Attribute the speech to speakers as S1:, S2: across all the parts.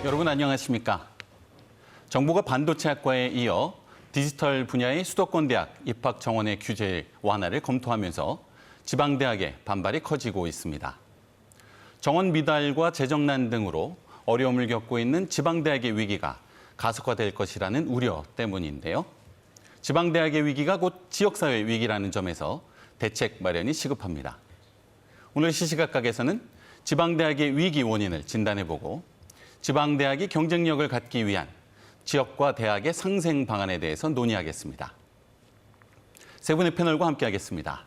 S1: 여러분 안녕하십니까? 정부가 반도체학과에 이어 디지털 분야의 수도권 대학 입학 정원의 규제 완화를 검토하면서 지방대학의 반발이 커지고 있습니다. 정원 미달과 재정난 등으로 어려움을 겪고 있는 지방대학의 위기가 가속화될 것이라는 우려 때문인데요. 지방대학의 위기가 곧 지역사회 위기라는 점에서 대책 마련이 시급합니다. 오늘 시시각각에서는 지방대학의 위기 원인을 진단해보고 지방대학이 경쟁력을 갖기 위한 지역과 대학의 상생 방안에 대해서 논의하겠습니다. 세 분의 패널과 함께하겠습니다.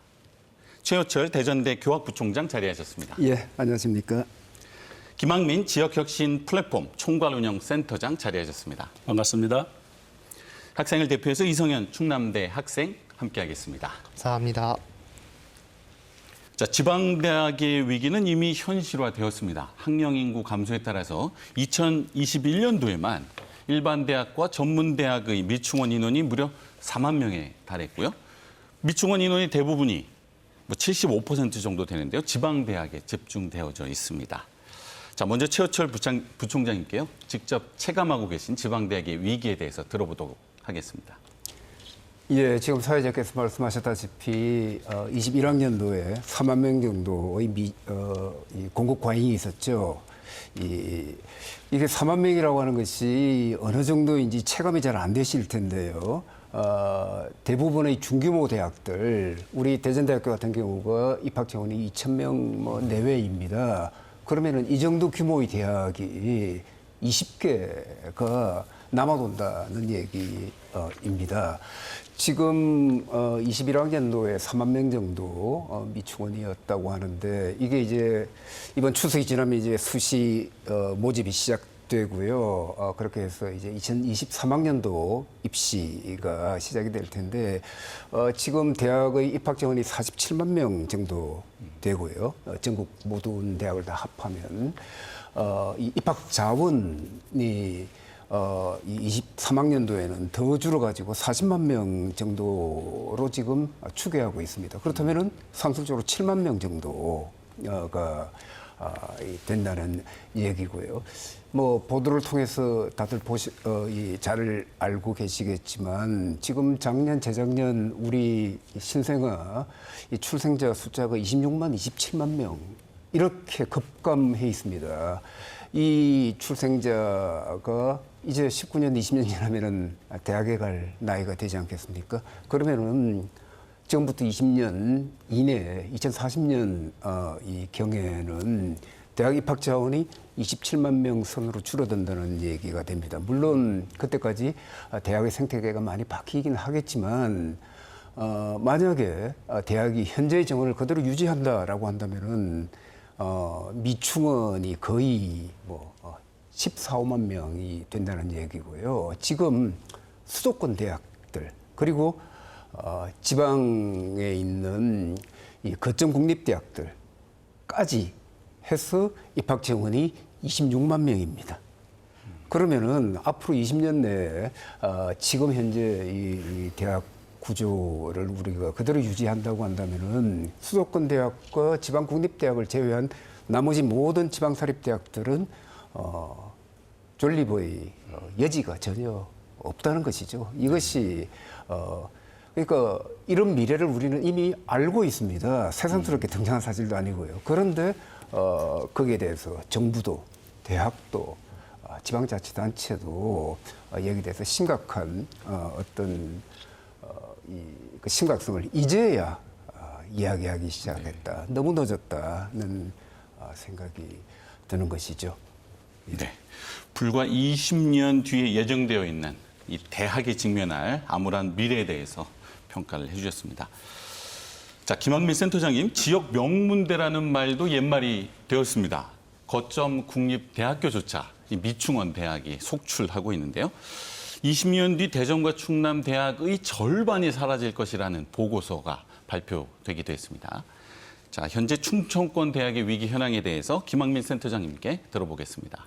S1: 최호철 대전대 교학부총장 자리하셨습니다.
S2: 예, 안녕하십니까.
S1: 김학민 지역혁신 플랫폼 총괄운영센터장 자리하셨습니다.
S3: 반갑습니다.
S1: 학생을 대표해서 이성현 충남대 학생 함께하겠습니다.
S4: 감사합니다.
S1: 자, 지방대학의 위기는 이미 현실화되었습니다. 학령 인구 감소에 따라서 2021년도에만 일반 대학과 전문 대학의 미충원 인원이 무려 4만 명에 달했고요. 미충원 인원의 대부분이 75% 정도 되는데요. 지방대학에 집중되어져 있습니다. 자, 먼저 최호철 부총장님께요. 직접 체감하고 계신 지방대학의 위기에 대해서 들어보도록 하겠습니다.
S2: 예, 지금 사회자께서 말씀하셨다시피 21학년도에 4만 명 정도의 이 공급 과잉이 있었죠. 이게 4만 명이라고 하는 것이 어느 정도인지 체감이 잘 안 되실 텐데요. 대부분의 중규모 대학들, 우리 대전대학교 같은 경우가 입학 정원이 2,000명 내외입니다. 그러면은 이 정도 규모의 대학이 20개가 남아돈다는 얘기입니다. 지금 21학년도에 4만 명 정도 미충원이었다고 하는데 이게 이제 이번 추석이 지나면 이제 수시 모집이 시작되고요. 그렇게 해서 이제 2023학년도 입시가 시작이 될 텐데 지금 대학의 입학 정원이 47만 명 정도 되고요. 전국 모든 대학을 다 합하면 이 입학 자원이 이 23학년도에는 더 줄어가지고 40만 명 정도로 지금 추계하고 있습니다. 그렇다면은 상술적으로 7만 명 정도가 된다는 얘기고요. 뭐 보도를 통해서 다들 잘 알고 계시겠지만 지금 작년, 재작년 우리 신생아 이 출생자 숫자가 26만, 27만 명 이렇게 급감해 있습니다. 이 출생자가 이제 19년, 20년 지나면은 대학에 갈 나이가 되지 않겠습니까? 그러면은 지금부터 20년 이내에 2040년 이 경에는 대학 입학 자원이 27만 명 선으로 줄어든다는 얘기가 됩니다. 물론 그때까지 대학의 생태계가 많이 바뀌긴 하겠지만 만약에 대학이 현재의 정원을 그대로 유지한다라고 한다면은 미충원이 거의 14, 5만 명이 된다는 얘기고요. 지금 수도권 대학들 그리고 지방에 있는 이 거점 국립대학들까지 해서 입학 정원이 26만 명입니다. 그러면은 앞으로 20년 내에 지금 현재 이 대학 구조를 우리가 그대로 유지한다고 한다면은 수도권 대학과 지방 국립대학을 제외한 나머지 모든 지방 사립대학들은 존립의 여지가 전혀 없다는 것이죠. 이것이 그러니까 이런 미래를 우리는 이미 알고 있습니다. 새삼스럽게 등장한 사실도 아니고요. 그런데 거기에 대해서 정부도 대학도 지방자치단체도 여기에 대해서 심각한 어떤 그 심각성을 이제야 이야기하기 시작했다. 너무 늦었다는 생각이 드는 것이죠.
S1: 네, 불과 20년 뒤에 예정되어 있는 이 대학이 직면할 암울한 미래에 대해서 평가를 해주셨습니다. 자, 김학민 센터장님, 지역 명문대라는 말도 옛말이 되었습니다. 거점 국립대학교조차 이 미충원 대학이 속출하고 있는데요. 20년 뒤 대전과 충남 대학의 절반이 사라질 것이라는 보고서가 발표되기도 했습니다. 자, 현재 충청권 대학의 위기 현황에 대해서 김학민 센터장님께 들어보겠습니다.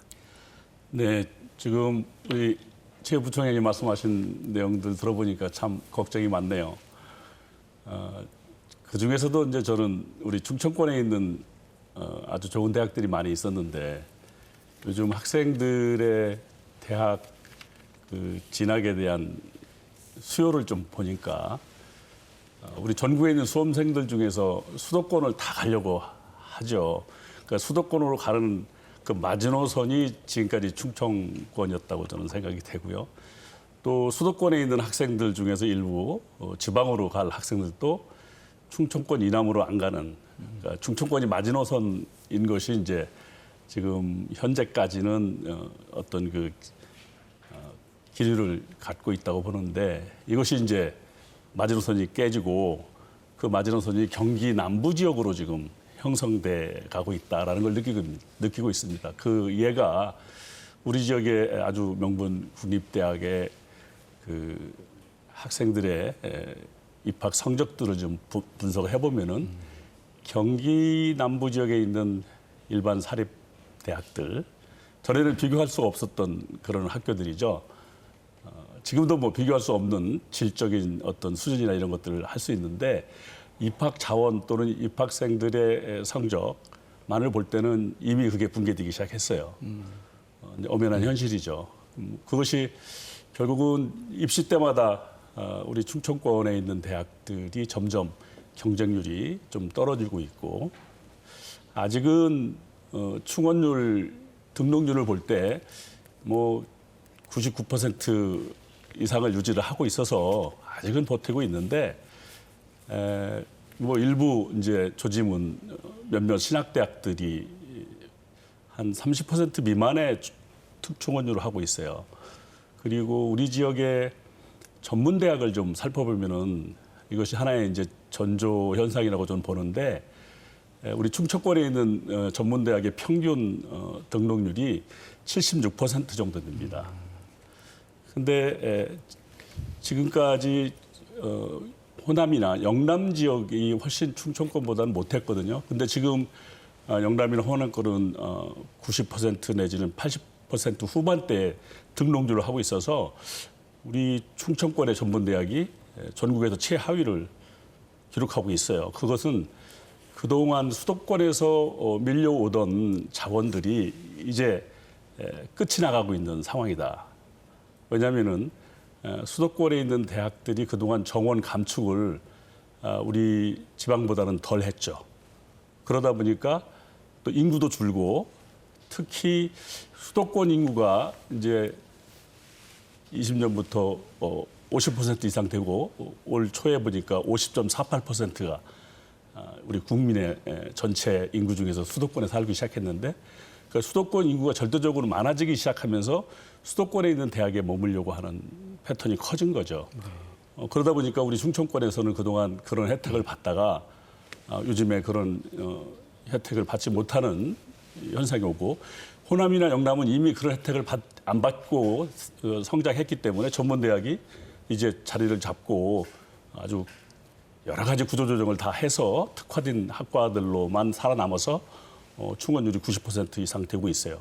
S3: 네, 지금 우리 최 부총장님 말씀하신 내용들 들어보니까 참 걱정이 많네요. 그 중에서도 이제 저는 우리 충청권에 있는 아주 좋은 대학들이 많이 있었는데 요즘 학생들의 대학 진학에 대한 수요를 좀 보니까 우리 전국에 있는 수험생들 중에서 수도권을 다 가려고 하죠. 그러니까 수도권으로 가는 그 마지노선이 지금까지 충청권이었다고 저는 생각이 되고요. 또 수도권에 있는 학생들 중에서 일부 지방으로 갈 학생들도 충청권 이남으로 안 가는, 그러니까 충청권이 마지노선인 것이 이제 지금 현재까지는 어떤 그 기류를 갖고 있다고 보는데, 이것이 이제 마지노선이 깨지고 그 마지노선이 경기 남부 지역으로 지금 형성돼 가고 있다라는 걸 느끼고 있습니다. 그 예가 우리 지역의 아주 명문 국립대학의 그 학생들의 입학 성적들을 좀 분석을 해보면은 경기 남부 지역에 있는 일반 사립 대학들, 전에는 비교할 수 없었던 그런 학교들이죠. 지금도 뭐 비교할 수 없는 질적인 어떤 수준이나 이런 것들을 할 수 있는데, 입학 자원 또는 입학생들의 성적만을 볼 때는 이미 그게 붕괴되기 시작했어요. 엄연한 현실이죠. 그것이 결국은 입시 때마다 우리 충청권에 있는 대학들이 점점 경쟁률이 좀 떨어지고 있고, 아직은 충원율, 등록률을 볼 때 뭐 99% 이상을 유지를 하고 있어서 아직은 버티고 있는데, 뭐 일부 이제 조지문 몇몇 신학대학들이 한 30% 미만의 특충원율을 하고 있어요. 그리고 우리 지역의 전문대학을 좀 살펴보면은 이것이 하나의 이제 전조 현상이라고 저는 보는데, 우리 충청권에 있는 전문대학의 평균 등록률이 76% 정도 됩니다. 근데 지금까지 호남이나 영남 지역이 훨씬 충청권보다는 못했거든요. 근데 지금 영남이나 호남권은 90% 내지는 80% 후반대 등록률을 하고 있어서 우리 충청권의 전문대학이 전국에서 최하위를 기록하고 있어요. 그것은 그동안 수도권에서 밀려오던 자원들이 이제 끝이 나가고 있는 상황이다. 왜냐하면은 수도권에 있는 대학들이 그동안 정원 감축을 우리 지방보다는 덜 했죠. 그러다 보니까 또 인구도 줄고, 특히 수도권 인구가 이제 20년부터 50% 이상 되고, 올 초에 보니까 50.48%가 우리 국민의 전체 인구 중에서 수도권에 살기 시작했는데, 그러니까 수도권 인구가 절대적으로 많아지기 시작하면서 수도권에 있는 대학에 머물려고 하는 패턴이 커진 거죠. 그러다 보니까 우리 충청권에서는 그동안 그런 혜택을 받다가 요즘에 그런 혜택을 받지 못하는 현상이 오고, 호남이나 영남은 이미 그런 혜택을 안 받고 성장했기 때문에 전문대학이 이제 자리를 잡고 아주 여러 가지 구조조정을 다 해서 특화된 학과들로만 살아남아서 충원율이 90% 이상 되고 있어요.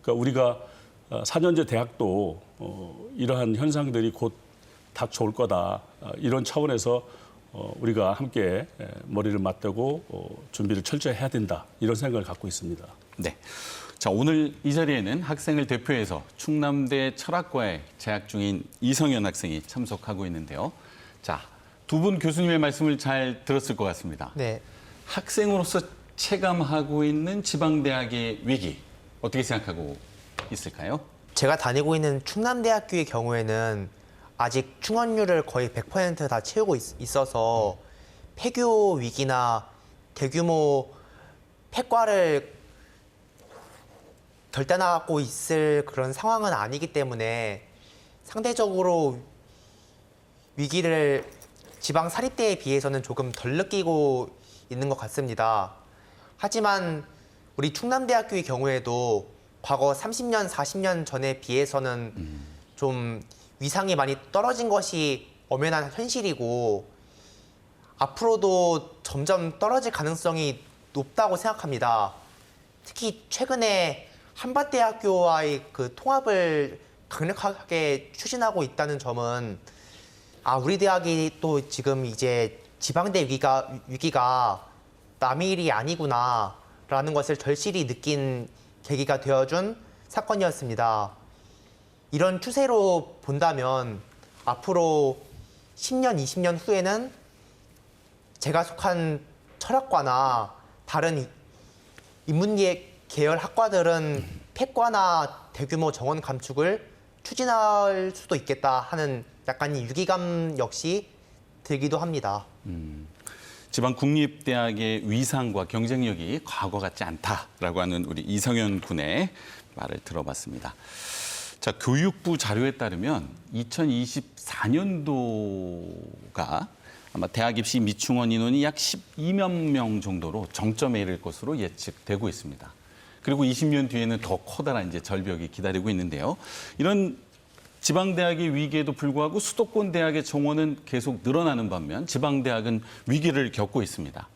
S3: 그러니까 우리가 4년제 대학도 이러한 현상들이 곧 닥쳐올 거다. 이런 차원에서 우리가 함께 머리를 맞대고 준비를 철저히 해야 된다. 이런 생각을 갖고 있습니다.
S1: 네. 자, 오늘 이 자리에는 학생을 대표해서 충남대 철학과에 재학 중인 이성현 학생이 참석하고 있는데요. 자, 두 분 교수님의 말씀을 잘 들었을 것 같습니다.
S4: 네.
S1: 학생으로서 체감하고 있는 지방대학의 위기, 어떻게 생각하고 있을까요?
S4: 제가 다니고 있는 충남대학교의 경우에는 아직 충원율을 거의 100% 다 채우고 있어서 폐교 위기나 대규모 폐과를 결단하고 있을 그런 상황은 아니기 때문에 상대적으로 위기를 지방 사립대에 비해서는 조금 덜 느끼고 있는 것 같습니다. 하지만 우리 충남대학교의 경우에도 과거 30년, 40년 전에 비해서는 좀 위상이 많이 떨어진 것이 엄연한 현실이고, 앞으로도 점점 떨어질 가능성이 높다고 생각합니다. 특히 최근에 한밭대학교와의 그 통합을 강력하게 추진하고 있다는 점은 우리 대학이 또 지금 이제 지방대 위기가 남의 일이 아니구나라는 것을 절실히 느낀 계기가 되어준 사건이었습니다. 이런 추세로 본다면 앞으로 10년, 20년 후에는 제가 속한 철학과나 다른 인문계 계열 학과들은 폐과나 대규모 정원 감축을 추진할 수도 있겠다 하는 약간의 유기감 역시 들기도 합니다.
S1: 지방 국립대학의 위상과 경쟁력이 과거 같지 않다라고 하는 우리 이성현 군의 말을 들어봤습니다. 자, 교육부 자료에 따르면 2024년도가 아마 대학 입시 미충원 인원이 약 12만 명 정도로 정점에 이를 것으로 예측되고 있습니다. 그리고 20년 뒤에는 더 커다란 이제 절벽이 기다리고 있는데요. 이런 지방대학의 위기에도 불구하고 수도권 대학의 정원은 계속 늘어나는 반면 지방대학은 위기를 겪고 있습니다.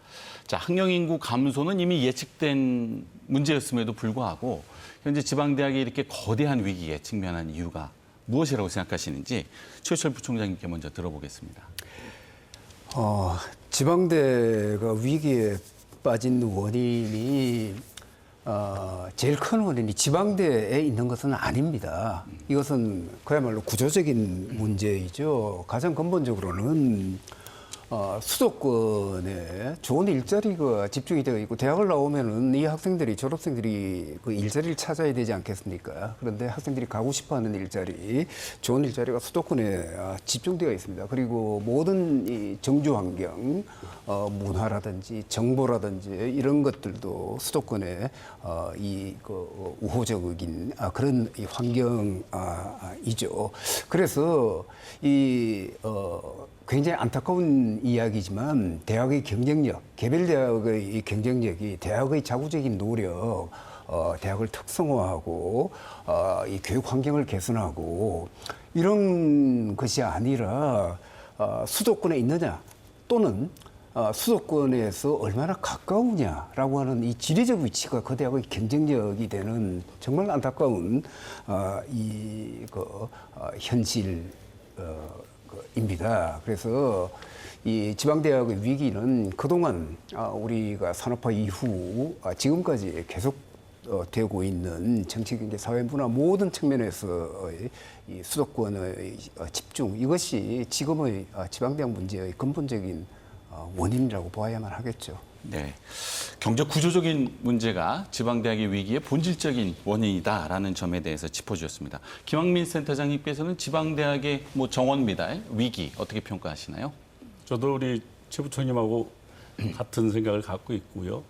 S1: 자, 학령 인구 감소는 이미 예측된 문제였음에도 불구하고 현재 지방대학이 이렇게 거대한 위기에 직면한 이유가 무엇이라고 생각하시는지 최우철 부총장님께 먼저 들어보겠습니다.
S2: 지방대가 위기에 빠진 원인이 제일 큰 원인이 지방대에 있는 것은 아닙니다. 이것은 그야말로 구조적인 문제이죠. 가장 근본적으로는 수도권에 좋은 일자리가 집중이 되어 있고 대학을 나오면은 이 학생들이 졸업생들이 그 일자리를 찾아야 되지 않겠습니까? 그런데 학생들이 가고 싶어하는 일자리, 좋은 일자리가 수도권에 집중되어 있습니다. 그리고 모든 이 정주 환경, 문화라든지 정보라든지 이런 것들도 수도권에 우호적인 그런 이 환경이죠. 그래서 굉장히 안타까운 이야기지만 대학의 경쟁력, 개별 대학의 경쟁력이 대학의 자구적인 노력, 대학을 특성화하고 이 교육 환경을 개선하고 이런 것이 아니라 수도권에 있느냐 또는 수도권에서 얼마나 가까우냐라고 하는 이 지리적 위치가 그 대학의 경쟁력이 되는 정말 안타까운 현실. 입니다. 그래서 이 지방대학의 위기는 그동안 우리가 산업화 이후 지금까지 계속 되고 있는 정치, 경제, 사회, 문화 모든 측면에서의 이 수도권의 집중 이것이 지금의 지방대학 문제의 근본적인 원인이라고 보아야만 하겠죠.
S1: 네, 경제 구조적인 문제가 지방대학의 위기의 본질적인 원인이다라는 점에 대해서 짚어주셨습니다. 김학민 센터장님께서는 지방대학의 정원 미달 위기 어떻게 평가하시나요?
S3: 저도 우리 최 부총님하고 같은 생각을 갖고 있고요.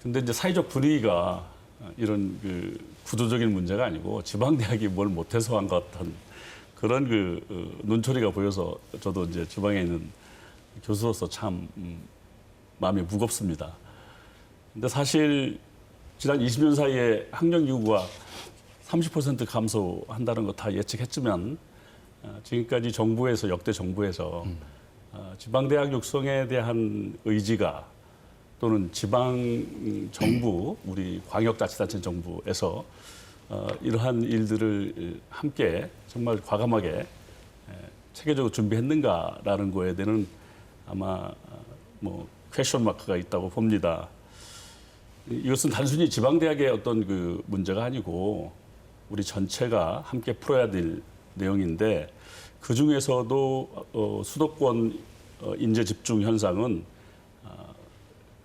S3: 근데 이제 사회적 분위기가 이런 그 구조적인 문제가 아니고 지방대학이 뭘 못해서 한 것 같은 그런 눈초리가 보여서 저도 이제 지방에 있는 교수로서 참 마음이 무겁습니다. 근데 사실 지난 20년 사이에 학령 인구가 30% 감소한다는 거 다 예측했지만 지금까지 정부에서 역대 정부에서 지방대학 육성에 대한 의지가 또는 지방 정부, 우리 광역자치단체 정부에서 이러한 일들을 함께 정말 과감하게 체계적으로 준비했는가라는 거에 대한 아마 퀘션 마크가 있다고 봅니다. 이것은 단순히 지방대학의 어떤 그 문제가 아니고 우리 전체가 함께 풀어야 될 내용인데 그 중에서도 수도권 인재 집중 현상은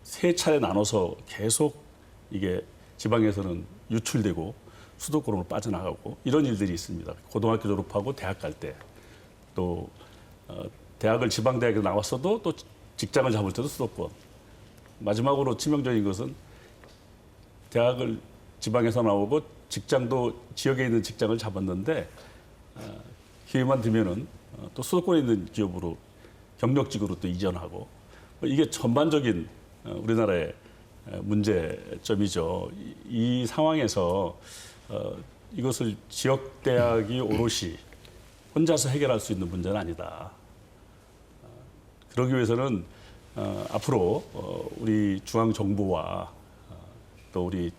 S3: 세 차례 나눠서 계속 이게 지방에서는 유출되고 수도권으로 빠져나가고 이런 일들이 있습니다. 고등학교 졸업하고 대학 갈 때 또 대학을 지방대학에 나왔어도 또 직장을 잡을 때도 수도권. 마지막으로 치명적인 것은 대학을 지방에서 나오고 직장도 지역에 있는 직장을 잡았는데 기회만 되면은 또 수도권에 있는 기업으로 경력직으로 또 이전하고 이게 전반적인 우리나라의 문제점이죠. 이 상황에서 이것을 지역 대학이 오롯이 혼자서 해결할 수 있는 문제는 아니다. 그러기 위해서는 앞으로 우리 중앙 정부와 또 우리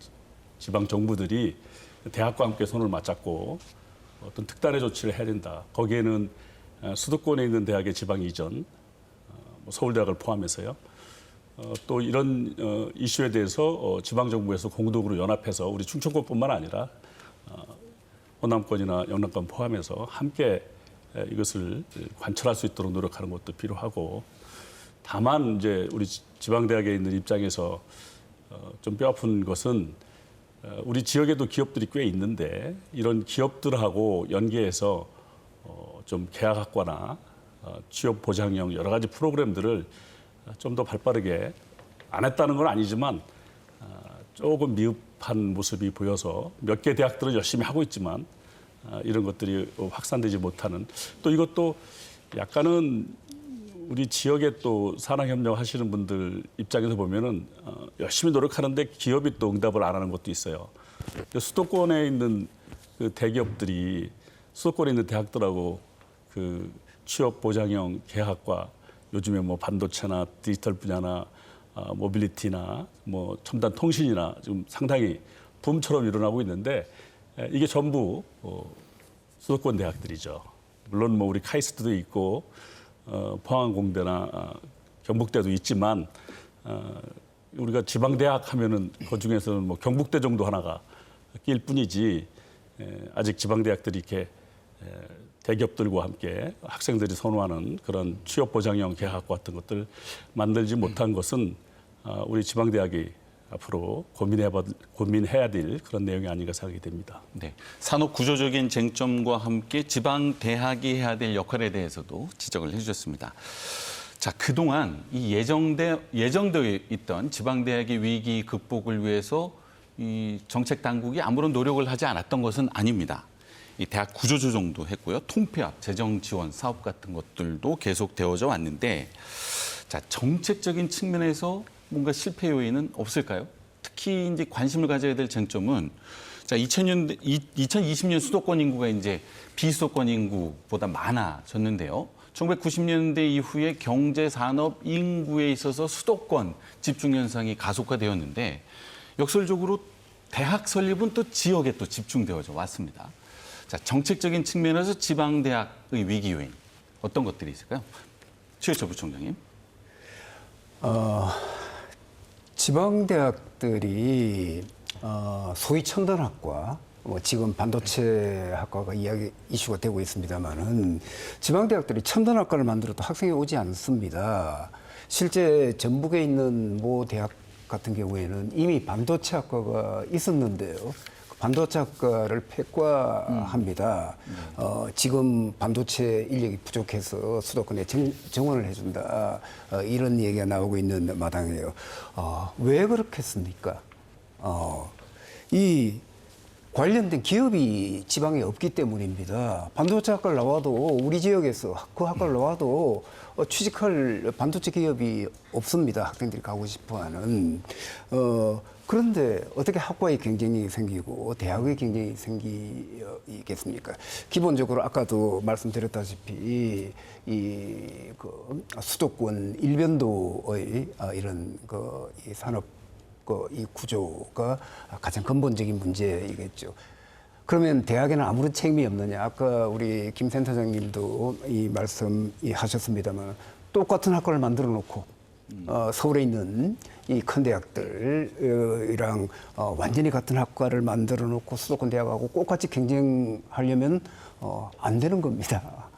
S3: 지방 정부들이 대학과 함께 손을 맞잡고 어떤 특단의 조치를 해야 된다. 거기에는 수도권에 있는 대학의 지방 이전, 서울대학을 포함해서요. 또 이런 이슈에 대해서 지방정부에서 공동으로 연합해서 우리 충청권뿐만 아니라 호남권이나 영남권 포함해서 함께 이것을 관철할 수 있도록 노력하는 것도 필요하고, 다만 이제 우리 지방대학에 있는 입장에서 좀 뼈아픈 것은 우리 지역에도 기업들이 꽤 있는데 이런 기업들하고 연계해서 좀 계약학과나 취업 보장형 여러 가지 프로그램들을 좀 더 발빠르게 안 했다는 건 아니지만 조금 미흡한 모습이 보여서 몇 개 대학들은 열심히 하고 있지만 이런 것들이 확산되지 못하는, 또 이것도 약간은 우리 지역에 또 산학협력 하시는 분들 입장에서 보면은 열심히 노력하는데 기업이 또 응답을 안 하는 것도 있어요. 수도권에 있는 그 대기업들이 수도권에 있는 대학들하고 그 취업 보장형 계약과 요즘에 뭐 반도체나 디지털 분야나 모빌리티나 뭐 첨단 통신이나 지금 상당히 붐처럼 일어나고 있는데 이게 전부 수도권 대학들이죠. 물론 뭐 우리 카이스트도 있고 포항공대나 경북대도 있지만 우리가 지방대학 하면은 그 중에서는 뭐 경북대 정도 하나가 낄 뿐이지 아직 지방대학들이 이렇게 대기업들과 함께 학생들이 선호하는 그런 취업보장형 계약 같은 것들 만들지 못한 것은 우리 지방대학이 앞으로 고민해야 될 그런 내용이 아닌가 생각이 됩니다.
S1: 네, 산업 구조적인 쟁점과 함께 지방 대학이 해야 될 역할에 대해서도 지적을 해주셨습니다. 자, 그동안 이 예정되어 있던 지방 대학의 위기 극복을 위해서 이 정책 당국이 아무런 노력을 하지 않았던 것은 아닙니다. 이 대학 구조 조정도 했고요, 통폐합, 재정 지원 사업 같은 것들도 계속 되어져 왔는데, 자, 정책적인 측면에서 뭔가 실패 요인은 없을까요? 특히 이제 관심을 가져야 될 쟁점은, 자, 2020년 수도권 인구가 이제 비수도권 인구보다 많아졌는데요. 1990년대 이후에 경제 산업 인구에 있어서 수도권 집중 현상이 가속화되었는데, 역설적으로 대학 설립은 또 지역에 또 집중되어져 왔습니다. 자, 정책적인 측면에서 지방 대학의 위기 요인 어떤 것들이 있을까요? 최유철 부총장님.
S2: 지방대학들이 소위 첨단학과, 지금 반도체 학과가 이슈가 되고 있습니다만은 지방대학들이 첨단학과를 만들어도 학생이 오지 않습니다. 실제 전북에 있는 모 대학 같은 경우에는 이미 반도체 학과가 있었는데요. 반도체 학과를 폐과합니다. 지금 반도체 인력이 부족해서 수도권에 정원을 해준다. 이런 얘기가 나오고 있는 마당이에요. 왜 그렇겠습니까? 이 관련된 기업이 지방에 없기 때문입니다. 반도체 학과를 나와도 우리 지역에서 그 학과를 나와도 취직할 반도체 기업이 없습니다. 학생들이 가고 싶어하는. 그런데 어떻게 학과의 경쟁이 생기고 대학의 경쟁이 생기겠습니까? 기본적으로 아까도 말씀드렸다시피 그 수도권 일변도의 이런 이 산업 이 구조가 가장 근본적인 문제이겠죠. 그러면 대학에는 아무런 책임이 없느냐? 아까 우리 김 센터장님도 이 말씀하셨습니다만 똑같은 학과를 만들어 놓고 서울에 있는 이 큰 대학들이랑 완전히 같은 학과를 만들어 놓고 수도권 대학하고 똑같이 경쟁하려면 안 되는 겁니다.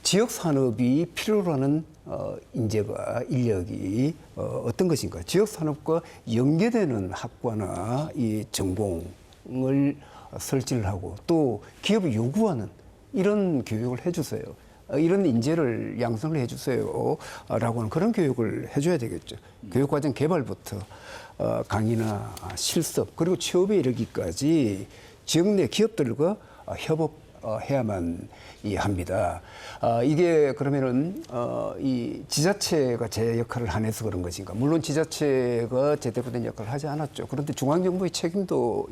S2: 지역 산업이 필요로 하는 인재가 인력이 어떤 것인가? 지역 산업과 연계되는 학과나 이 전공을 설치를 하고 또 기업이 요구하는 이런 교육을 해주세요. 이런 인재를 양성을 해주세요. 라고 하는 그런 교육을 해줘야 되겠죠. 교육과정 개발부터 강의나 실습 그리고 취업에 이르기까지 지역 내 기업들과 협업해야만 합니다. 이게 그러면은 이 지자체가 제 역할을 안 해서 그런 것인가? 물론 지자체가 제대로 된 역할을 하지 않았죠. 그런데 중앙정부의 책임도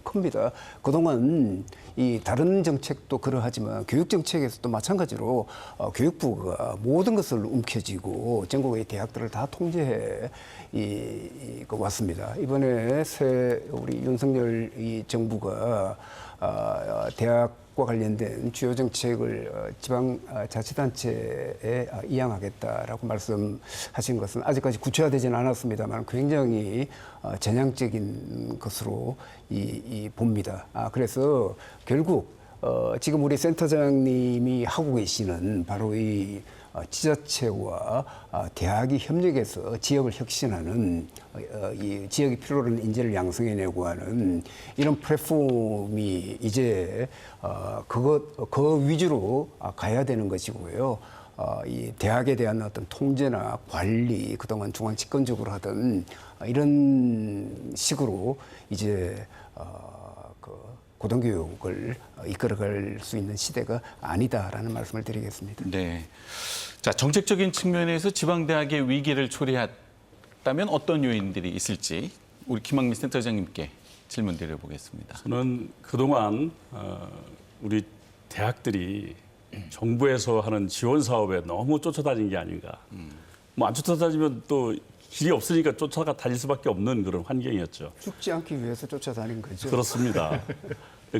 S2: 큽니다. 그동안 이 다른 정책도 그러하지만 교육 정책에서도 마찬가지로 교육부가 모든 것을 움켜쥐고 전국의 대학들을 다 통제해 왔습니다. 이번에 새 우리 윤석열 이 정부가 대학 학과 관련된 주요 정책을 지방자치단체에 이양하겠다라고 말씀하신 것은 아직까지 구체화되지는 않았습니다만 굉장히 전향적인 것으로 봅니다. 그래서 결국 지금 우리 센터장님이 하고 계시는 바로 이 지자체와 대학이 협력해서 지역을 혁신하는 이 지역이 필요로 하는 인재를 양성해내고 하는 이런 플랫폼이 이제 그 위주로 가야 되는 것이고요. 이 대학에 대한 어떤 통제나 관리 그동안 중앙 집권적으로 하던 이런 식으로 이제 고등교육을 이끌어갈 수 있는 시대가 아니다라는 말씀을 드리겠습니다.
S1: 네. 자, 정책적인 측면에서 지방대학의 위기를 초래했다면 어떤 요인들이 있을지 우리 김학민 센터장님께 질문 드려보겠습니다.
S3: 저는 그동안 우리 대학들이 정부에서 하는 지원 사업에 너무 쫓아다닌 게 아닌가. 뭐 안 쫓아다니면 또 길이 없으니까 쫓아다닐 수밖에 없는 그런 환경이었죠.
S2: 죽지 않기 위해서 쫓아다닌 거죠.
S3: 그렇습니다.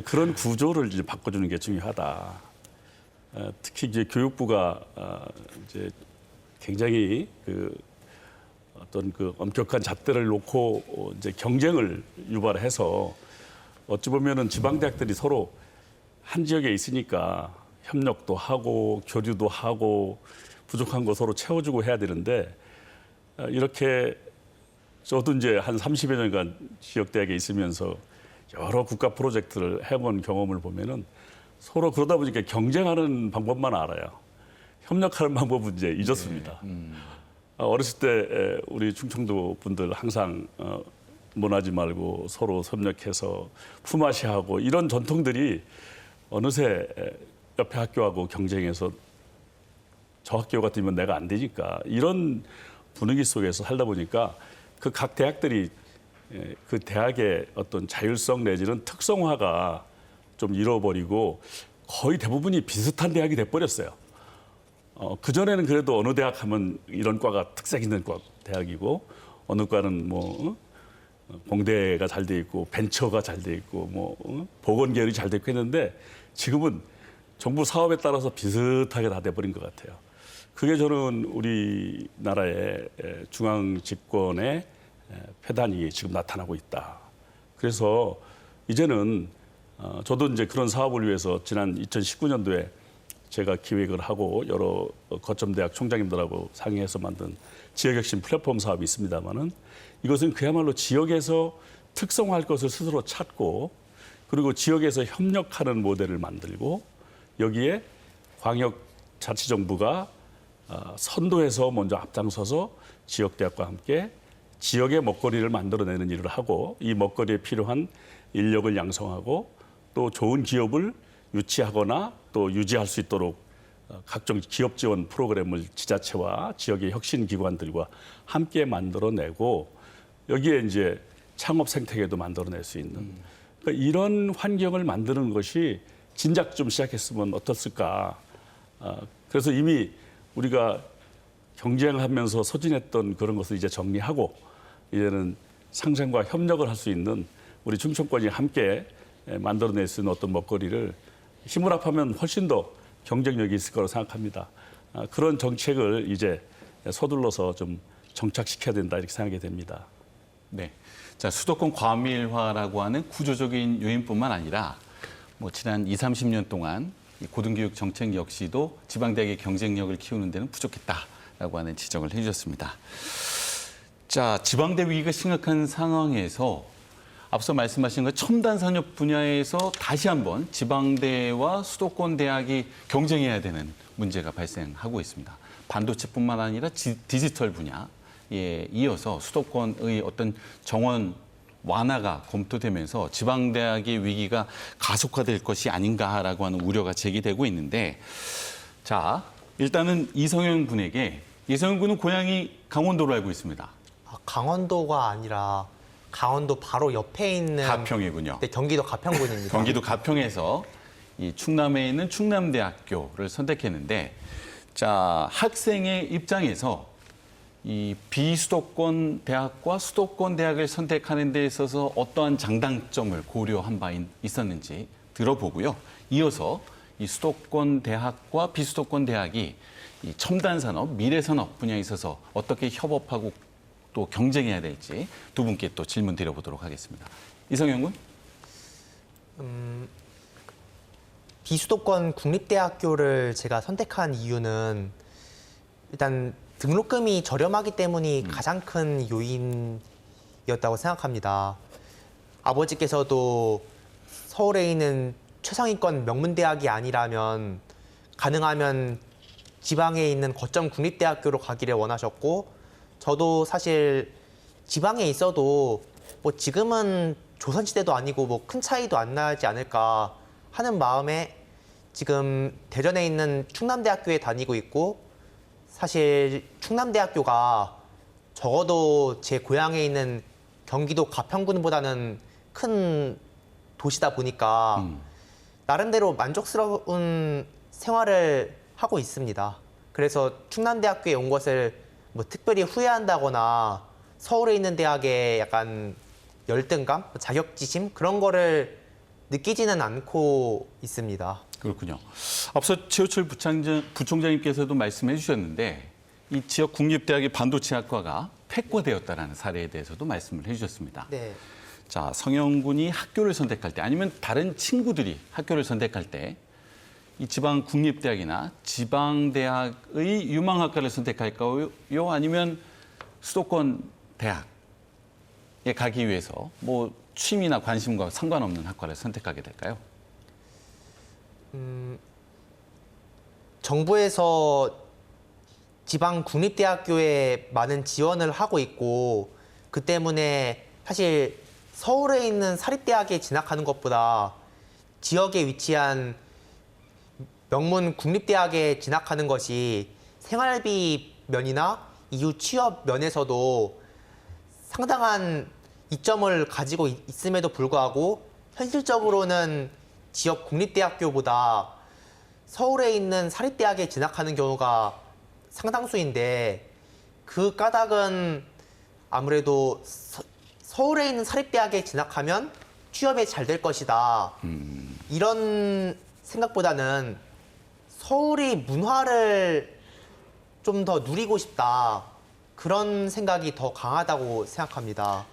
S3: 그런 구조를 이제 바꿔주는 게 중요하다. 특히 이제 교육부가 이제 굉장히 어떤 엄격한 잣대를 놓고 이제 경쟁을 유발해서 어찌 보면은 지방대학들이 서로 한 지역에 있으니까 협력도 하고 교류도 하고 부족한 거 서로 채워주고 해야 되는데 이렇게 저도 이제 한 30여 년간 지역대학에 있으면서 여러 국가 프로젝트를 해본 경험을 보면은 서로 그러다 보니까 경쟁하는 방법만 알아요. 협력하는 방법은 이제 잊었습니다. 어렸을 때 우리 충청도 분들 항상 논하지 말고 서로 협력해서 품앗이하고 이런 전통들이 어느새 옆에 학교하고 경쟁해서 저 학교 같으면 내가 안 되니까 이런 분위기 속에서 살다 보니까 그 각 대학들이 그 대학의 어떤 자율성 내지는 특성화가 좀 잃어버리고 거의 대부분이 비슷한 대학이 돼버렸어요. 그전에는 그래도 어느 대학 하면 이런 과가 특색 있는 대학이고 어느 과는 뭐 공대가 잘 돼 있고 벤처가 잘 돼 있고 뭐 보건 계열이 잘 돼 있고 했는데 지금은 정부 사업에 따라서 비슷하게 다 돼버린 것 같아요. 그게 저는 우리나라의 중앙 집권의 폐단이 지금 나타나고 있다. 그래서 이제는 저도 이제 그런 사업을 위해서 지난 2019년도에 제가 기획을 하고 여러 거점 대학 총장님들하고 상의해서 만든 지역혁신 플랫폼 사업이 있습니다만은 이것은 그야말로 지역에서 특성화할 것을 스스로 찾고 그리고 지역에서 협력하는 모델을 만들고 여기에 광역자치정부가 선도해서 먼저 앞장서서 지역대학과 함께 지역의 먹거리를 만들어내는 일을 하고 이 먹거리에 필요한 인력을 양성하고 또 좋은 기업을 유치하거나 또 유지할 수 있도록 각종 기업 지원 프로그램을 지자체와 지역의 혁신 기관들과 함께 만들어내고 여기에 이제 창업 생태계도 만들어낼 수 있는 그러니까 이런 환경을 만드는 것이 진작 좀 시작했으면 어떻을까. 그래서 이미 우리가 경쟁하면서 소진했던 그런 것을 이제 정리하고 이제는 상생과 협력을 할 수 있는 우리 충청권이 함께 만들어낼 수 있는 어떤 먹거리를 힘을 합하면 훨씬 더 경쟁력이 있을 거라고 생각합니다. 그런 정책을 이제 서둘러서 좀 정착시켜야 된다 이렇게 생각이 됩니다.
S1: 네. 자, 수도권 과밀화라고 하는 구조적인 요인뿐만 아니라 뭐 지난 20, 30년 동안 이 고등교육 정책 역시도 지방대학의 경쟁력을 키우는 데는 부족했다라고 하는 지적을 해주셨습니다. 자, 지방대 위기가 심각한 상황에서 앞서 말씀하신 것 첨단 산업 분야에서 다시 한번 지방대와 수도권 대학이 경쟁해야 되는 문제가 발생하고 있습니다. 반도체뿐만 아니라 디지털 분야에 이어서 수도권의 어떤 정원 완화가 검토되면서 지방대학의 위기가 가속화될 것이 아닌가라고 하는 우려가 제기되고 있는데 자, 일단은 이성현 군에게 이성현 군은 고향이 강원도로 알고 있습니다.
S4: 강원도가 아니라 강원도 바로 옆에 있는
S1: 가평이군요.
S4: 네, 경기도 가평군입니다.
S1: 경기도 가평에서 이 충남에 있는 충남대학교를 선택했는데 자, 학생의 입장에서 이 비수도권 대학과 수도권 대학을 선택하는 데 있어서 어떠한 장단점을 고려한 바 있었는지 들어보고요. 이어서 이 수도권 대학과 비수도권 대학이 이 첨단 산업, 미래 산업 분야에 있어서 어떻게 협업하고 또 경쟁해야 될지 두 분께 또 질문 드려보도록 하겠습니다. 이성현 군.
S4: 비수도권 국립대학교를 제가 선택한 이유는 일단 등록금이 저렴하기 때문이 가장 큰 요인이었다고 생각합니다. 아버지께서도 서울에 있는 최상위권 명문대학이 아니라면 가능하면 지방에 있는 거점 국립대학교로 가기를 원하셨고, 저도 사실 지방에 있어도 뭐 지금은 조선시대도 아니고 뭐 큰 차이도 안 나지 않을까 하는 마음에 지금 대전에 있는 충남대학교에 다니고 있고, 사실 충남대학교가 적어도 제 고향에 있는 경기도 가평군보다는 큰 도시다 보니까 나름대로 만족스러운 생활을 하고 있습니다. 그래서 충남대학교에 온 것을 뭐 특별히 후회한다거나 서울에 있는 대학에 약간 열등감, 자격지심 그런 거를 느끼지는 않고 있습니다.
S1: 그렇군요. 앞서 최호철 부총장님께서도 말씀해 주셨는데 이 지역 국립대학의 반도체학과가 폐과되었다라는 사례에 대해서도 말씀을 해주셨습니다.
S4: 네.
S1: 자, 성현 군이 학교를 선택할 때 아니면 다른 친구들이 학교를 선택할 때 이 지방 국립대학이나 지방대학의 유망학과를 선택할까요? 아니면 수도권 대학에 가기 위해서 뭐 취미나 관심과 상관없는 학과를 선택하게 될까요?
S4: 정부에서 지방 국립대학교에 많은 지원을 하고 있고, 그 때문에 사실 서울에 있는 사립대학에 진학하는 것보다 지역에 위치한 명문 국립대학에 진학하는 것이 생활비 면이나 이후 취업 면에서도 상당한 이점을 가지고 있음에도 불구하고 현실적으로는 지역 국립대학교보다 서울에 있는 사립대학에 진학하는 경우가 상당수인데, 그 까닭은 아무래도 서울에 있는 사립대학에 진학하면 취업에 잘 될 것이다. 이런 생각보다는 서울이 문화를 좀 더 누리고 싶다. 그런 생각이 더 강하다고 생각합니다.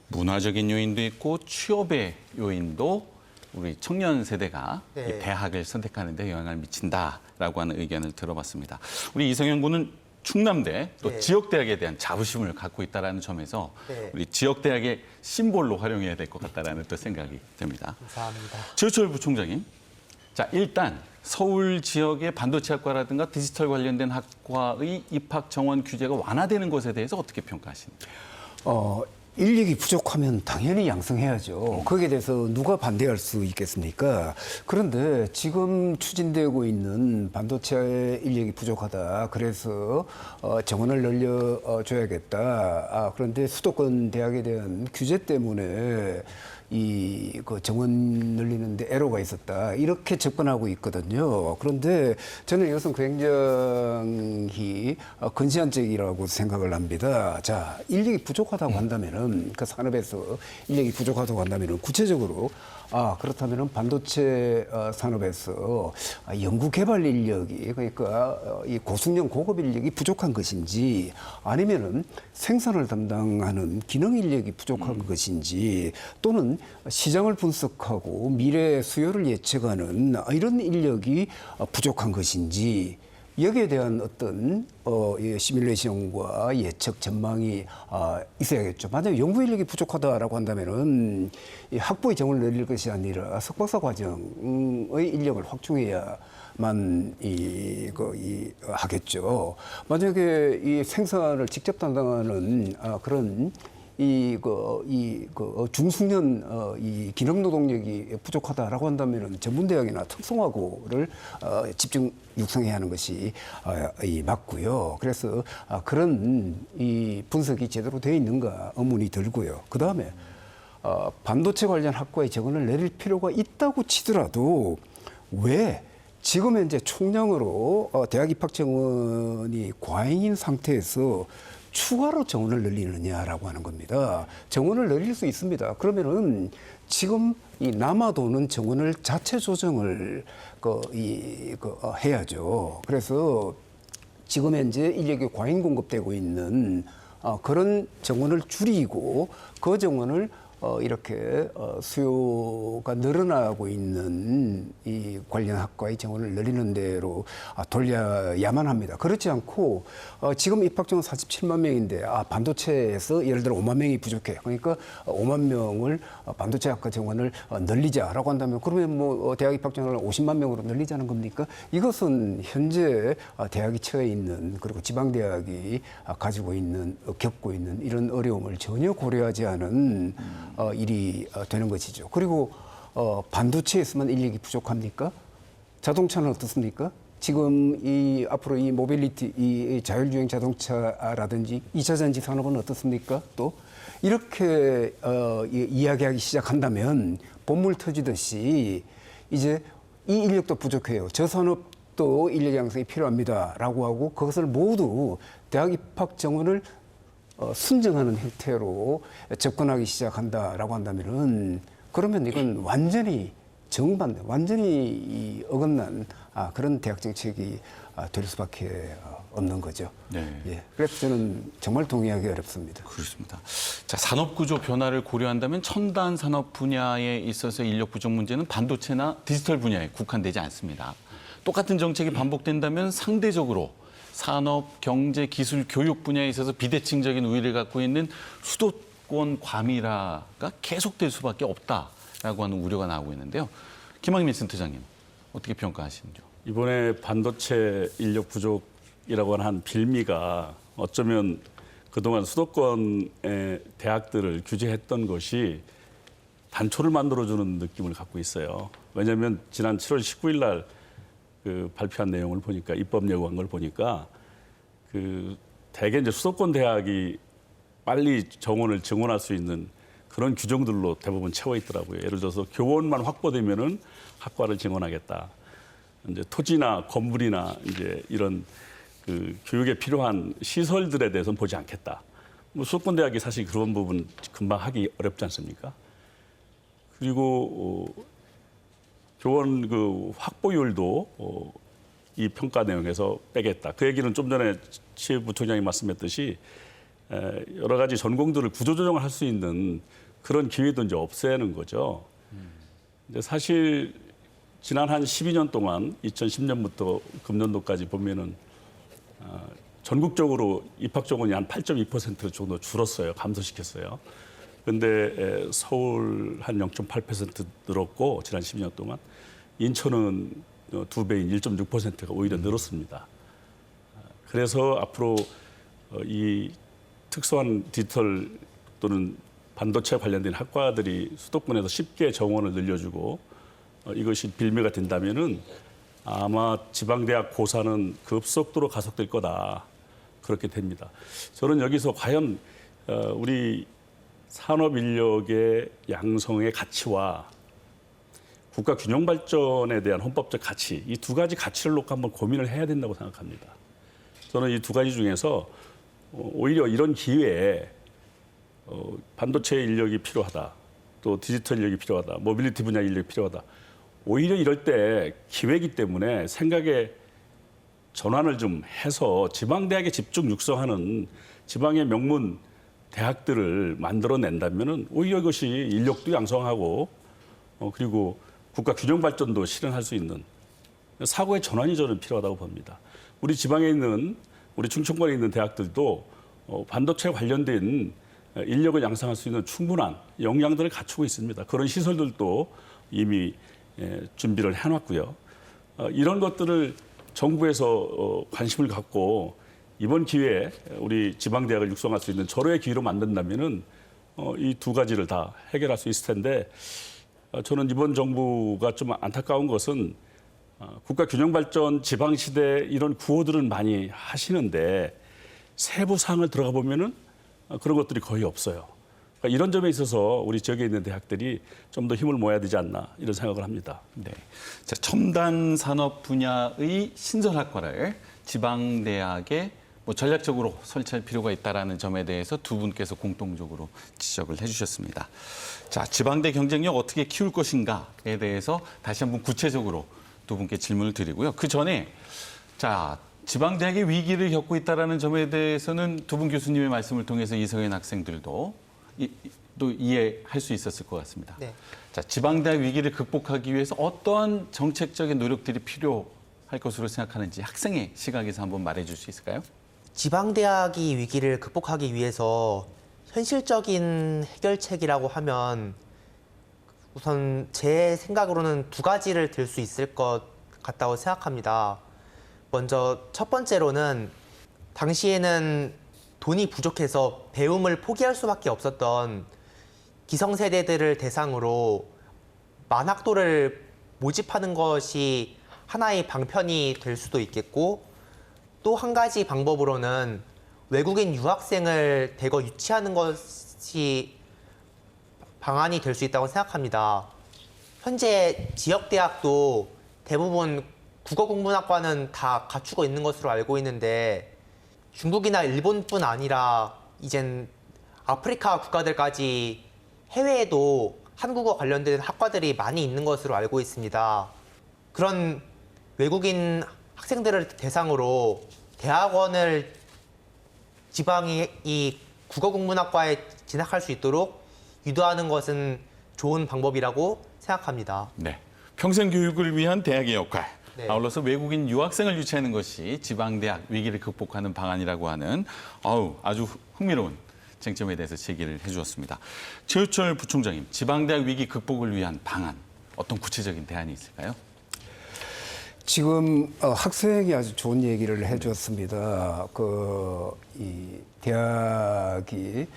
S1: 문화적인 요인도 있고 취업의 요인도 우리 청년 세대가
S4: 네.
S1: 이 대학을 선택하는 데 영향을 미친다라고 하는 의견을 들어봤습니다. 우리 이성현 군은 충남대 또
S4: 네.
S1: 지역대학에 대한 자부심을 갖고 있다는 점에서
S4: 네.
S1: 우리 지역대학의 심볼로 활용해야 될 것 같다는 또 생각이 듭니다.
S4: 감사합니다.
S1: 최호철 부총장님, 자 일단 서울 지역의 반도체학과라든가 디지털 관련된 학과의 입학 정원 규제가 완화되는 것에 대해서 어떻게 평가하십니까?
S2: 인력이 부족하면 당연히 양성해야죠. 거기에 대해서 누가 반대할 수 있겠습니까? 그런데 지금 추진되고 있는 반도체 인력이 부족하다. 그래서 정원을 늘려줘야겠다. 그런데 수도권 대학에 대한 규제 때문에 그 정원 늘리는데 애로가 있었다. 이렇게 접근하고 있거든요. 그런데 저는 이것은 굉장히 근시안적이라고 생각을 합니다. 자, 인력이 부족하다고 한다면은 그 산업에서 인력이 부족하다고 한다면은 구체적으로 그렇다면은 반도체 산업에서 연구개발 인력이 그러니까 이 고숙련 고급 인력이 부족한 것인지 아니면은 생산을 담당하는 기능 인력이 부족한 것인지 또는 시장을 분석하고 미래 수요를 예측하는 이런 인력이 부족한 것인지 여기에 대한 어떤 시뮬레이션과 예측 전망이 있어야겠죠. 만약에 연구 인력이 부족하다라고 한다면은 이 학부의 정원을 늘릴 것이 아니라 석박사 과정의 인력을 확충해야만 하겠죠. 만약에 이 생산을 직접 담당하는 그런 중숙련 이 기능 노동력이 부족하다라고 한다면은 전문대학이나 특성화고를 집중 육성해야 하는 것이 맞고요. 그래서 그런 이 분석이 제대로 되어 있는가 의문이 들고요. 그 다음에 반도체 관련 학과의 정원을 내릴 필요가 있다고 치더라도 왜 지금 현재 총량으로 대학 입학 정원이 과잉인 상태에서 추가로 정원을 늘리느냐라고 하는 겁니다. 정원을 늘릴 수 있습니다. 그러면은 지금 이 남아도는 정원을 자체 조정을 해야죠. 그래서 지금 현재 인력이 과잉 공급되고 있는 그런 정원을 줄이고 그 정원을 이렇게 수요가 늘어나고 있는 이 관련 학과의 정원을 늘리는 대로 돌려야만 합니다. 그렇지 않고 지금 입학 정원 47만 명인데 반도체에서 예를 들어 5만 명이 부족해. 그러니까 5만 명을 반도체 학과 정원을 늘리자라고 한다면 그러면 뭐 대학 입학 정원을 50만 명으로 늘리자는 겁니까? 이것은 현재 대학이 처해 있는 그리고 지방 대학이 겪고 있는 이런 어려움을 전혀 고려하지 않은 일이 되는 것이죠. 그리고 반도체에서만 인력이 부족합니까? 자동차는 어떻습니까? 지금 앞으로 이 모빌리티, 이 자율주행 자동차라든지 2차 전지 산업은 어떻습니까? 또 이렇게 이야기하기 시작한다면 본물 터지듯이 이제 이 인력도 부족해요. 저 산업도 인력 양성이 필요합니다라고 하고 그것을 모두 대학 입학 정원을 순정하는 형태로 접근하기 시작한다라고 한다면은 그러면 이건 완전히 정반대, 완전히 어긋난 그런 대학 정책이 될 수밖에 없는 거죠.
S1: 네.
S2: 예. 그래서 저는 정말 동의하기 어렵습니다.
S1: 그렇습니다. 자, 산업구조 변화를 고려한다면 첨단 산업 분야에 있어서 인력 부족 문제는 반도체나 디지털 분야에 국한되지 않습니다. 똑같은 정책이 반복된다면 상대적으로 산업, 경제, 기술, 교육 분야에 있어서 비대칭적인 우위를 갖고 있는 수도권 과밀화가 계속될 수밖에 없다라고 하는 우려가 나오고 있는데요. 김학민 센터장님, 어떻게 평가하시는지요?
S3: 이번에 반도체 인력 부족이라고 하는 빌미가 어쩌면 그동안 수도권의 대학들을 규제했던 것이 단초를 만들어주는 느낌을 갖고 있어요. 왜냐하면 지난 7월 19일 날 그 발표한 내용을 보니까 입법 예고한 걸 보니까 대개 이제 수도권 대학이 빨리 정원을 증원할 수 있는 그런 규정들로 대부분 채워 있더라고요. 예를 들어서 교원만 확보되면은 학과를 증원하겠다. 이제 토지나 건물이나 이제 이런 그 교육에 필요한 시설들에 대해서는 보지 않겠다. 뭐 수도권 대학이 사실 그런 부분 금방 하기 어렵지 않습니까? 그리고 교원 그 확보율도 이 평가 내용에서 빼겠다. 그 얘기는 좀 전에 최 부총장이 말씀했듯이 여러 가지 전공들을 구조조정을 할 수 있는 그런 기회도 이제 없애는 거죠. 근데 사실 지난 한 12년 동안 2010년부터 금년도까지 보면은 전국적으로 입학 정원이 한 8.2% 정도 줄었어요. 감소시켰어요. 근데 서울 한 0.8% 늘었고 지난 12년 동안 인천은 2배인 1.6%가 오히려 늘었습니다. 그래서 앞으로 이 특수한 디지털 또는 반도체 관련된 학과들이 수도권에서 쉽게 정원을 늘려주고 이것이 빌미가 된다면은 아마 지방대학 고사는 급속도로 가속될 거다. 그렇게 됩니다. 저는 여기서 과연 우리 산업 인력의 양성의 가치와 국가 균형 발전에 대한 헌법적 가치, 이 두 가지 가치를 놓고 한번 고민을 해야 된다고 생각합니다. 저는 이 두 가지 중에서 오히려 이런 기회에 반도체 인력이 필요하다, 또 디지털 인력이 필요하다, 모빌리티 분야 인력이 필요하다. 오히려 이럴 때 기회이기 때문에 생각의 전환을 좀 해서 지방대학에 집중 육성하는 지방의 명문 대학들을 만들어낸다면은 오히려 이것이 인력도 양성하고 그리고 국가 균형 발전도 실현할 수 있는 사고의 전환이 저는 필요하다고 봅니다. 우리 지방에 있는 우리 충청권에 있는 대학들도 반도체 관련된 인력을 양성할 수 있는 충분한 역량들을 갖추고 있습니다. 그런 시설들도 이미 준비를 해놨고요. 이런 것들을 정부에서 관심을 갖고 이번 기회에 우리 지방대학을 육성할 수 있는 절호의 기회로 만든다면은 이 두 가지를 다 해결할 수 있을 텐데 저는 이번 정부가 좀 안타까운 것은 국가균형발전 지방시대 이런 구호들은 많이 하시는데 세부 사항을 들어가 보면은 그런 것들이 거의 없어요. 그러니까 이런 점에 있어서 우리 지역에 있는 대학들이 좀 더 힘을 모아야 되지 않나 이런 생각을 합니다.
S1: 네. 자, 첨단 산업 분야의 신설학과를 지방대학에 뭐 전략적으로 설치할 필요가 있다라는 점에 대해서 두 분께서 공통적으로 지적을 해주셨습니다. 자, 지방대 경쟁력 어떻게 키울 것인가에 대해서 다시 한번 구체적으로 두 분께 질문을 드리고요. 그 전에 자, 지방대학의 위기를 겪고 있다라는 점에 대해서는 두 분 교수님의 말씀을 통해서 이성인 학생들도 또 이해할 수 있었을 것 같습니다.
S4: 네.
S1: 자, 지방대학 위기를 극복하기 위해서 어떠한 정책적인 노력들이 필요할 것으로 생각하는지 학생의 시각에서 한번 말해줄 수 있을까요?
S4: 지방대학이 위기를 극복하기 위해서 현실적인 해결책이라고 하면 우선 제 생각으로는 두 가지를 들 수 있을 것 같다고 생각합니다. 먼저 첫 번째로는 당시에는 돈이 부족해서 배움을 포기할 수밖에 없었던 기성세대들을 대상으로 만학도를 모집하는 것이 하나의 방편이 될 수도 있겠고, 또 한 가지 방법으로는 외국인 유학생을 대거 유치하는 것이 방안이 될 수 있다고 생각합니다. 현재 지역대학도 대부분 국어국문학과는 다 갖추고 있는 것으로 알고 있는데, 중국이나 일본뿐 아니라 이젠 아프리카 국가들까지 해외에도 한국어 관련된 학과들이 많이 있는 것으로 알고 있습니다. 그런 외국인 학생들을 대상으로 대학원을 지방이 이 국어국문학과에 진학할 수 있도록 유도하는 것은 좋은 방법이라고 생각합니다.
S1: 네. 평생 교육을 위한 대학의 역할.
S4: 네.
S1: 아울러서 외국인 유학생을 유치하는 것이 지방대학 위기를 극복하는 방안이라고 하는 아주 흥미로운 쟁점에 대해서 제기를 해주었습니다. 최우철 부총장님, 지방대학 위기 극복을 위한 방안, 어떤 구체적인 대안이 있을까요?
S2: 지금 학생이 아주 좋은 얘기를 해줬습니다. 이 대학이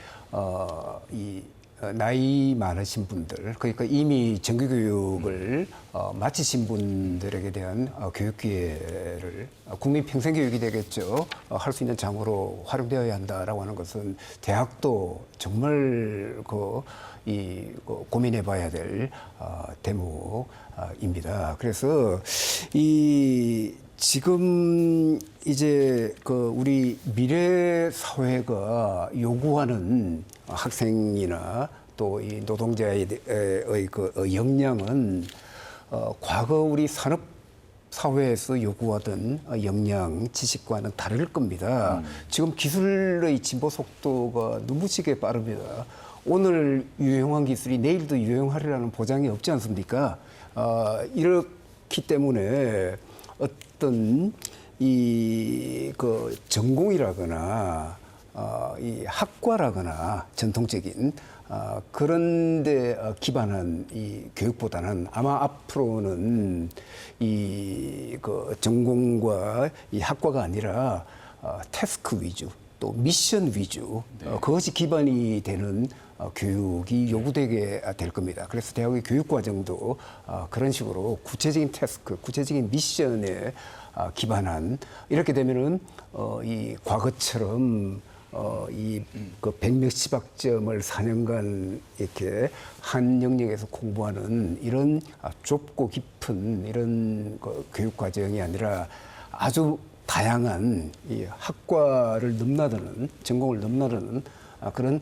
S2: 나이 많으신 분들, 그러니까 이미 정규교육을 마치신 분들에게 대한 교육 기회를 국민 평생 교육이 되겠죠. 할 수 있는 장으로 활용되어야 한다라고 하는 것은 대학도 정말 고민해봐야 될 대목입니다. 그래서 지금 이제 우리 미래 사회가 요구하는 학생이나 또 이 노동자의 역량은 과거 우리 산업 사회에서 요구하던 역량, 지식과는 다를 겁니다. 지금 기술의 진보 속도가 눈부시게 빠릅니다. 오늘 유용한 기술이 내일도 유용하리라는 보장이 없지 않습니까? 이렇기 때문에 어떤 전공이라거나 이 학과라거나 전통적인 그런 데 기반한 이 교육보다는 아마 앞으로는 전공과 이 학과가 아니라 태스크 위주, 또 미션 위주, 그것이 기반이 되는 교육이 요구되게 될 겁니다. 그래서 대학의 교육 과정도 그런 식으로 구체적인 태스크, 구체적인 미션에 기반한, 이렇게 되면은 이 과거처럼 백몇십 학점을 4년간 이렇게 한 영역에서 공부하는 이런 좁고 깊은 이런 교육 과정이 아니라 아주 다양한 이 학과를 넘나드는, 전공을 넘나드는 그런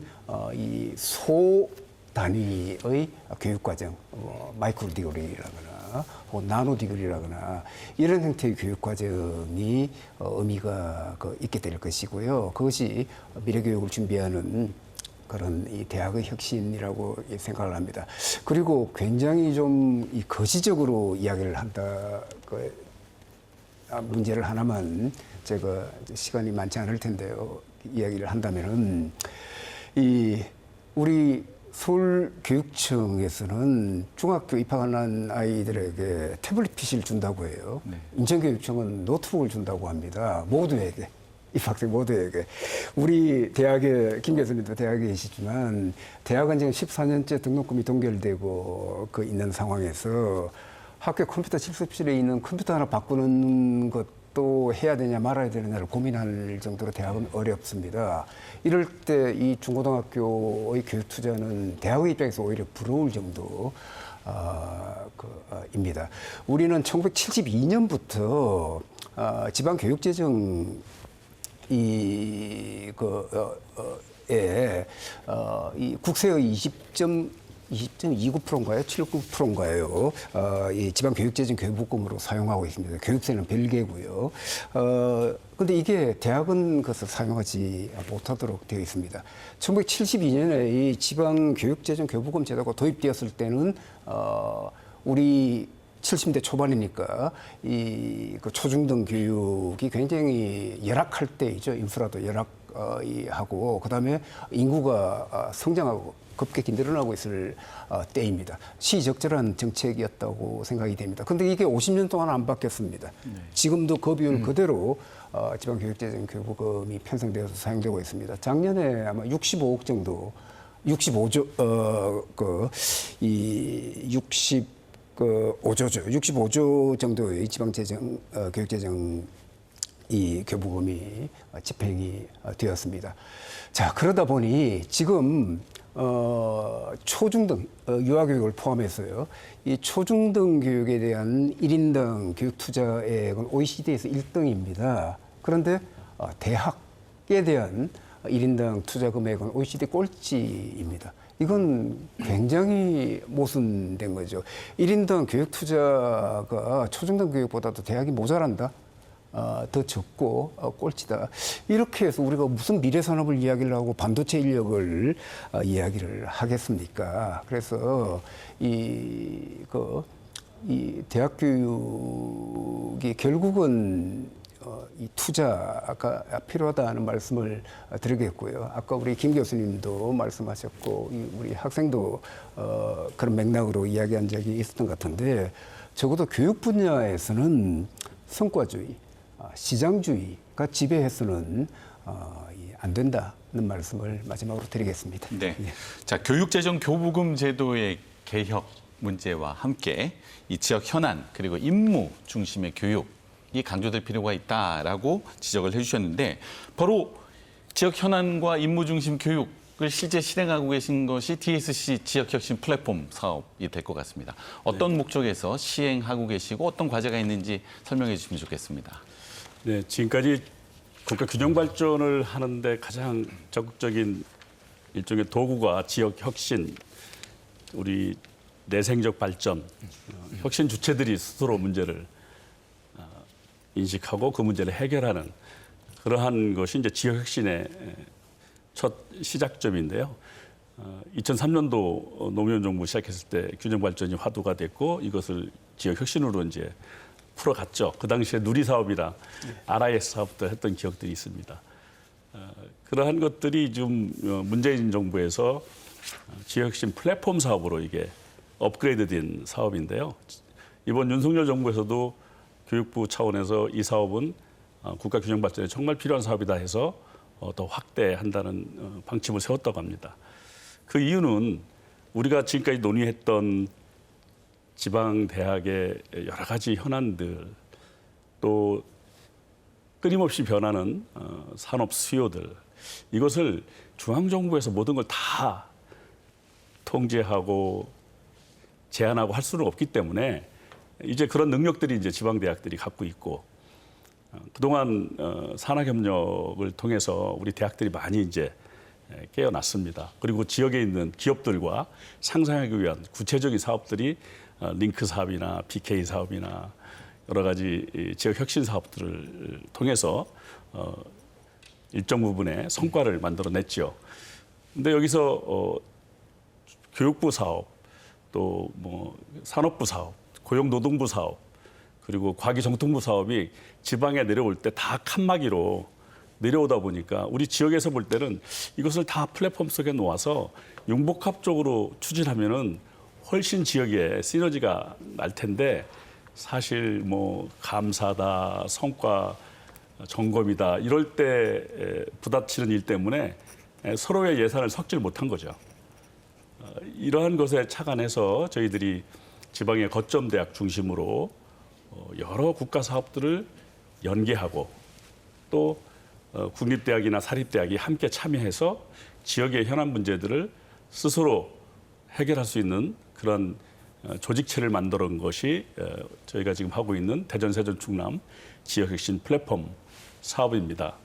S2: 이 소 단위의 교육 과정, 마이크로 디그리라거나 나노 디그리라거나 이런 형태의 교육 과정이 의미가 있게 될 것이고요. 그것이 미래 교육을 준비하는 그런 이 대학의 혁신이라고 생각을 합니다. 그리고 굉장히 좀 거시적으로 이야기를 한다. 문제를 하나만 제가 시간이 많지 않을 텐데요. 이야기를 한다면은 우리 서울교육청에서는 중학교 입학하는 아이들에게 태블릿 PC를 준다고 해요. 네. 인천교육청은 노트북을 준다고 합니다. 모두에게. 입학생 모두에게. 우리 대학에, 김 교수님도 대학에 계시지만, 대학은 지금 14년째 등록금이 동결되고 있는 상황에서 학교 컴퓨터 실습실에 있는 컴퓨터 하나 바꾸는 것도 해야 되냐 말아야 되느냐를 고민할 정도로 대학은 어렵습니다. 이럴 때 이 중고등학교의 교육 투자는 대학의 입장에서 오히려 부러울 정도 입니다. 우리는 1972년부터 지방교육재정 이 국세의 20.29%인가요? 7.9%인가요? 이 지방교육재정 교육부금으로 사용하고 있습니다. 교육세는 별개고요. 근데 이게 대학은 그것을 사용하지 못하도록 되어 있습니다. 1972년에 이 지방교육재정 교육부금 제도가 도입되었을 때는 우리 70대 초반이니까 그 초중등 교육이 굉장히 열악할 때이죠. 인프라도 열악하고 그다음에 인구가 성장하고 급격히 늘어나고 있을 때입니다. 시적절한 정책이었다고 생각이 됩니다. 그런데 이게 50년 동안 안 바뀌었습니다. 지금도 그 비율 그대로 지방교육재정 교부금이 편성되어서 사용되고 있습니다. 작년에 아마 65억 정도, 65조 정도의 지방재정, 교육재정 이 교부금이 집행이 되었습니다. 자, 그러다 보니 지금 초중등 유아교육을 포함해서요. 이 초중등 교육에 대한 1인당 교육 투자액은 OECD에서 1등입니다. 그런데 대학에 대한 1인당 투자 금액은 OECD 꼴찌입니다. 이건 굉장히 모순된 거죠. 1인당 교육 투자가 초중등 교육보다도 대학이 모자란다. 더 적고 꼴찌다. 이렇게 해서 우리가 무슨 미래 산업을 이야기를 하고 반도체 인력을 이야기를 하겠습니까? 그래서 이 대학 교육이 결국은 이 투자가 필요하다는 말씀을 드리겠고요. 아까 우리 김 교수님도 말씀하셨고 우리 학생도 그런 맥락으로 이야기한 적이 있었던 것 같은데 적어도 교육 분야에서는 성과주의, 시장주의가 지배해서는 안 된다는 말씀을 마지막으로 드리겠습니다.
S1: 네.
S2: 예.
S1: 자, 교육재정 교부금 제도의 개혁 문제와 함께 이 지역 현안 그리고 임무 중심의 교육이 강조될 필요가 있다라고 지적을 해주셨는데 바로 지역 현안과 임무 중심 교육을 실제 실행하고 계신 것이 DSC 지역혁신 플랫폼 사업이 될 것 같습니다. 어떤 목적에서 시행하고 계시고 어떤 과제가 있는지 설명해 주시면 좋겠습니다.
S3: 네, 지금까지 국가 균형 발전을 하는데 가장 적극적인 일종의 도구가 지역 혁신, 우리 내생적 발전, 혁신 주체들이 스스로 문제를 인식하고 그 문제를 해결하는 그러한 것이 이제 지역 혁신의 첫 시작점인데요. 2003년도 노무현 정부 시작했을 때 균형 발전이 화두가 됐고 이것을 지역 혁신으로 이제 풀어갔죠. 그 당시에 누리 사업이나 RIS 사업도 했던 기억들이 있습니다. 그러한 것들이 좀 문재인 정부에서 지역혁신 플랫폼 사업으로 이게 업그레이드된 사업인데요. 이번 윤석열 정부에서도 교육부 차원에서 이 사업은 국가 균형 발전에 정말 필요한 사업이다 해서 더 확대한다는 방침을 세웠다고 합니다. 그 이유는 우리가 지금까지 논의했던 지방대학의 여러 가지 현안들 또 끊임없이 변하는 산업 수요들 이것을 중앙정부에서 모든 걸 다 통제하고 제한하고 할 수는 없기 때문에 이제 그런 능력들이 이제 지방대학들이 갖고 있고 그동안 산학협력을 통해서 우리 대학들이 많이 이제 깨어났습니다. 그리고 지역에 있는 기업들과 상생하기 위한 구체적인 사업들이 링크 사업이나 BK 사업이나 여러 가지 지역 혁신 사업들을 통해서 일정 부분의 성과를 만들어냈죠. 근데 여기서 교육부 사업, 또 뭐 산업부 사업, 고용노동부 사업, 그리고 과기정통부 사업이 지방에 내려올 때 다 칸막이로 내려오다 보니까 우리 지역에서 볼 때는 이것을 다 플랫폼 속에 놓아서 융복합적으로 추진하면은 훨씬 지역에 시너지가 날 텐데 사실 뭐 감사다, 성과 점검이다 이럴 때 부닥치는 일 때문에 서로의 예산을 섞질 못한 거죠. 이러한 것에 착안해서 저희들이 지방의 거점 대학 중심으로 여러 국가 사업들을 연계하고 또 국립대학이나 사립대학이 함께 참여해서 지역의 현안 문제들을 스스로 해결할 수 있는 그런 조직체를 만들어 온 것이 저희가 지금 하고 있는 대전, 세전, 충남 지역혁신 플랫폼 사업입니다.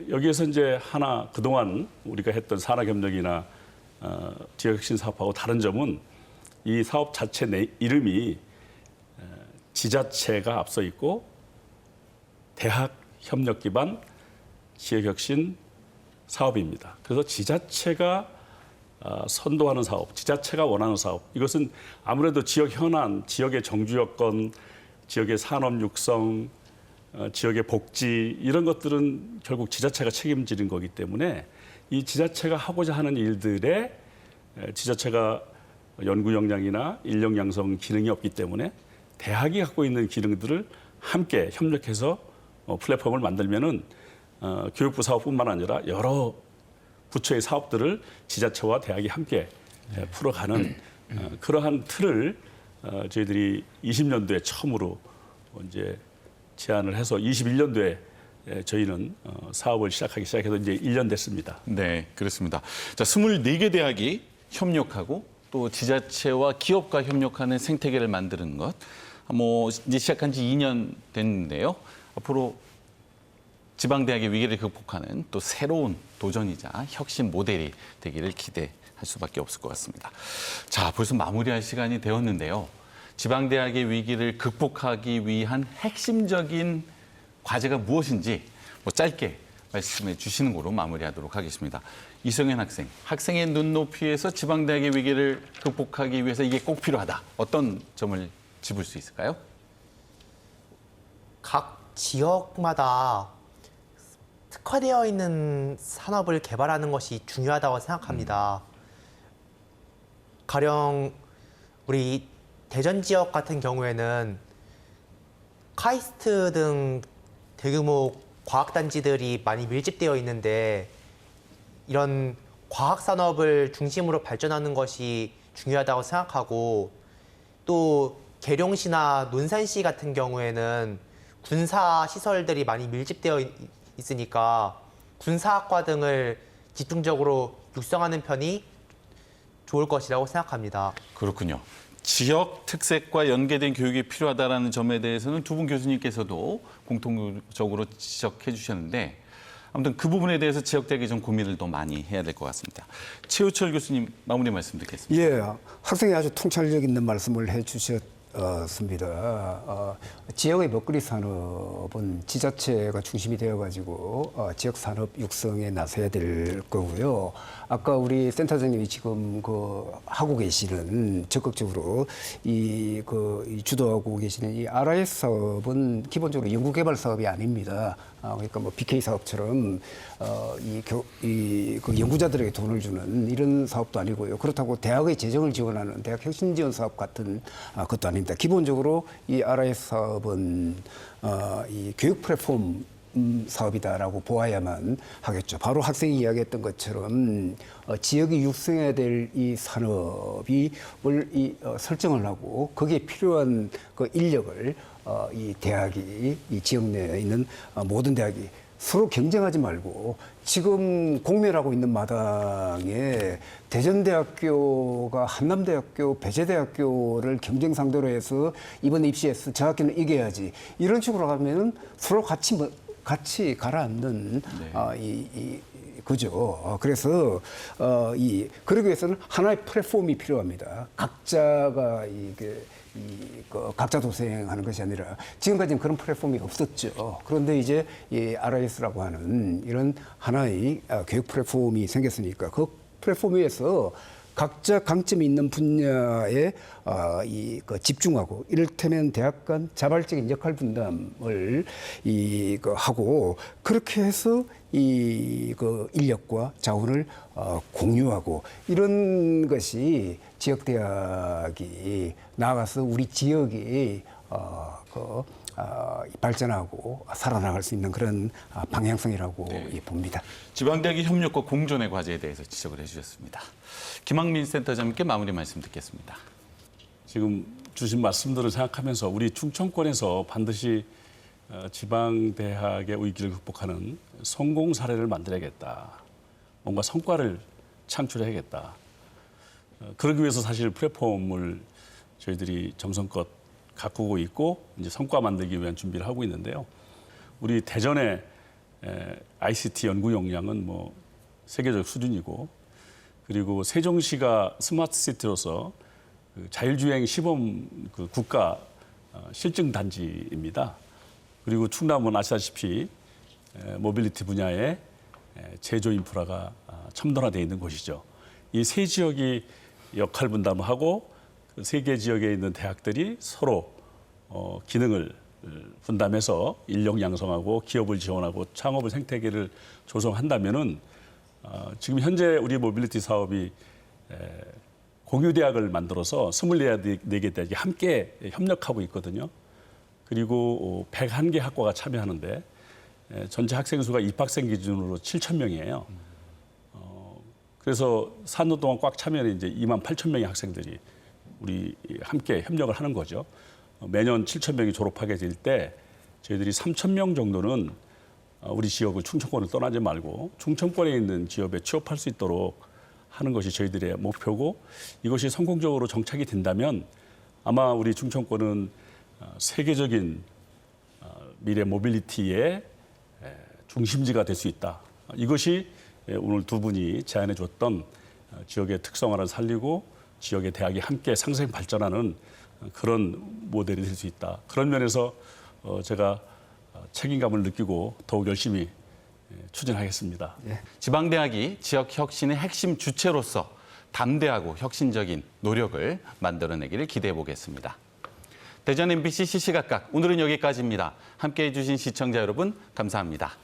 S3: 여기에서 이제 하나 그동안 우리가 했던 산학협력이나 지역혁신 사업하고 다른 점은 이 사업 자체 이름이 지자체가 앞서 있고 대학 협력 기반 지역혁신 사업입니다. 그래서 지자체가 선도하는 사업, 지자체가 원하는 사업, 이것은 아무래도 지역 현안, 지역의 정주 여건, 지역의 산업 육성, 지역의 복지 이런 것들은 결국 지자체가 책임지는 거기 때문에 이 지자체가 하고자 하는 일들에 지자체가 연구 역량이나 인력 양성 기능이 없기 때문에 대학이 갖고 있는 기능들을 함께 협력해서 플랫폼을 만들면은 교육부 사업뿐만 아니라 여러 부처의 사업들을 지자체와 대학이 함께 풀어가는 그러한 틀을 저희들이 20년도에 처음으로 이제 제안을 해서 21년도에 저희는 사업을 시작해서 이제 1년 됐습니다.
S1: 네, 그렇습니다. 자, 24개 대학이 협력하고 또 지자체와 기업과 협력하는 생태계를 만드는 것. 뭐 이제 시작한 지 2년 됐는데요. 앞으로 지방대학의 위기를 극복하는 또 새로운 도전이자 혁신 모델이 되기를 기대할 수밖에 없을 것 같습니다. 자, 벌써 마무리할 시간이 되었는데요. 지방대학의 위기를 극복하기 위한 핵심적인 과제가 무엇인지 뭐 짧게 말씀해 주시는 거로 마무리하도록 하겠습니다. 이성현 학생, 학생의 눈높이에서 지방대학의 위기를 극복하기 위해서 이게 꼭 필요하다. 어떤 점을 짚을 수 있을까요?
S4: 각 지역마다 특화되어 있는 산업을 개발하는 것이 중요하다고 생각합니다. 가령 우리 대전 지역 같은 경우에는 카이스트 등 대규모 과학단지들이 많이 밀집되어 있는데 이런 과학산업을 중심으로 발전하는 것이 중요하다고 생각하고 또 계룡시나 논산시 같은 경우에는 군사 시설들이 많이 밀집되어 있으니까 군사학과 등을 집중적으로 육성하는 편이 좋을 것이라고 생각합니다.
S1: 그렇군요. 지역 특색과 연계된 교육이 필요하다는 점에 대해서는 두 분 교수님께서도 공통적으로 지적해 주셨는데 아무튼 그 부분에 대해서 지역대학이 좀 고민을 더 많이 해야 될 것 같습니다. 최우철 교수님 마무리 말씀 듣겠습니다.
S2: 예, 학생이 아주 통찰력 있는 말씀을 해주셨습니다. 지역의 먹거리 산업은 지자체가 중심이 되어가지고 지역 산업 육성에 나서야 될 거고요. 아까 우리 센터장님이 지금 하고 계시는 적극적으로 이 주도하고 계시는 이 RIS 사업은 기본적으로 연구개발 사업이 아닙니다. 그러니까 뭐 BK 사업처럼 그 연구자들에게 돈을 주는 이런 사업도 아니고요. 그렇다고 대학의 재정을 지원하는 대학 혁신 지원 사업 같은 것도 아닙니다. 기본적으로 이 RIS 사업은 이 교육 플랫폼 사업이다라고 보아야만 하겠죠. 바로 학생이 이야기했던 것처럼 지역이 육성해야 될 이 산업이 설정을 하고 거기에 필요한 그 인력을 이 대학이 이 지역 내에 있는 모든 대학이 서로 경쟁하지 말고 지금 공멸하고 있는 마당에 대전대학교가 한남대학교, 배재대학교를 경쟁 상대로 해서 이번에 입시해서 저 학교는 이겨야지 이런 식으로 가면은 서로 같이 가라앉는 그죠. 그래서 그러기 위해서는 하나의 플랫폼이 필요합니다. 각자가 각자 도생하는 것이 아니라 지금까지는 그런 플랫폼이 없었죠. 그런데 이제 이 RIS라고 하는 이런 하나의 교육 플랫폼이 생겼으니까 그 플랫폼 위에서 각자 강점이 있는 분야에 집중하고 이를테면 대학 간 자발적인 역할 분담을 하고 그렇게 해서 인력과 자원을 공유하고 이런 것이 지역 대학이 나아가서 우리 지역이 발전하고 살아나갈 수 있는 그런 방향성이라고 봅니다.
S1: 지방대학의 협력과 공존의 과제에 대해서 지적을 해주셨습니다. 김학민 센터장님께 마무리 말씀 듣겠습니다.
S3: 지금 주신 말씀들을 생각하면서 우리 충청권에서 반드시 지방대학의 위기를 극복하는 성공 사례를 만들어야겠다. 뭔가 성과를 창출해야겠다. 그러기 위해서 사실 플랫폼을 저희들이 정성껏 가꾸고 있고 이제 성과 만들기 위한 준비를 하고 있는데요. 우리 대전에 ICT 연구 역량은 뭐 세계적 수준이고, 그리고 세종시가 스마트 시티로서 그 자율주행 시범 그 국가 실증 단지입니다. 그리고 충남은 아시다시피 모빌리티 분야에 제조 인프라가 첨단화되어 있는 곳이죠. 이 세 지역이 역할 분담을 하고 그 세 개 지역에 있는 대학들이 서로 기능을 분담해서 인력 양성하고 기업을 지원하고 창업을 생태계를 조성한다면은 지금 현재 우리 모빌리티 사업이 공유대학을 만들어서 24개 대학이 함께 협력하고 있거든요. 그리고 101개 학과가 참여하는데 전체 학생 수가 입학생 기준으로 7,000명이에요. 그래서 4년 동안 꽉 차면 이제 28,000명의 학생들이 우리 함께 협력을 하는 거죠. 매년 7,000명이 졸업하게 될 때 저희들이 3,000명 정도는 우리 지역을 충청권을 떠나지 말고 충청권에 있는 기업에 취업할 수 있도록 하는 것이 저희들의 목표고, 이것이 성공적으로 정착이 된다면 아마 우리 충청권은 세계적인 미래 모빌리티의 중심지가 될 수 있다. 이것이 오늘 두 분이 제안해 줬던 지역의 특성화를 살리고 지역의 대학이 함께 상생 발전하는 그런 모델이 될 수 있다. 그런 면에서 제가 책임감을 느끼고 더욱 열심히 추진하겠습니다.
S1: 지방대학이 지역 혁신의 핵심 주체로서 담대하고 혁신적인 노력을 만들어내기를 기대해 보겠습니다. 대전 MBC 시시각각 오늘은 여기까지입니다. 함께해 주신 시청자 여러분 감사합니다.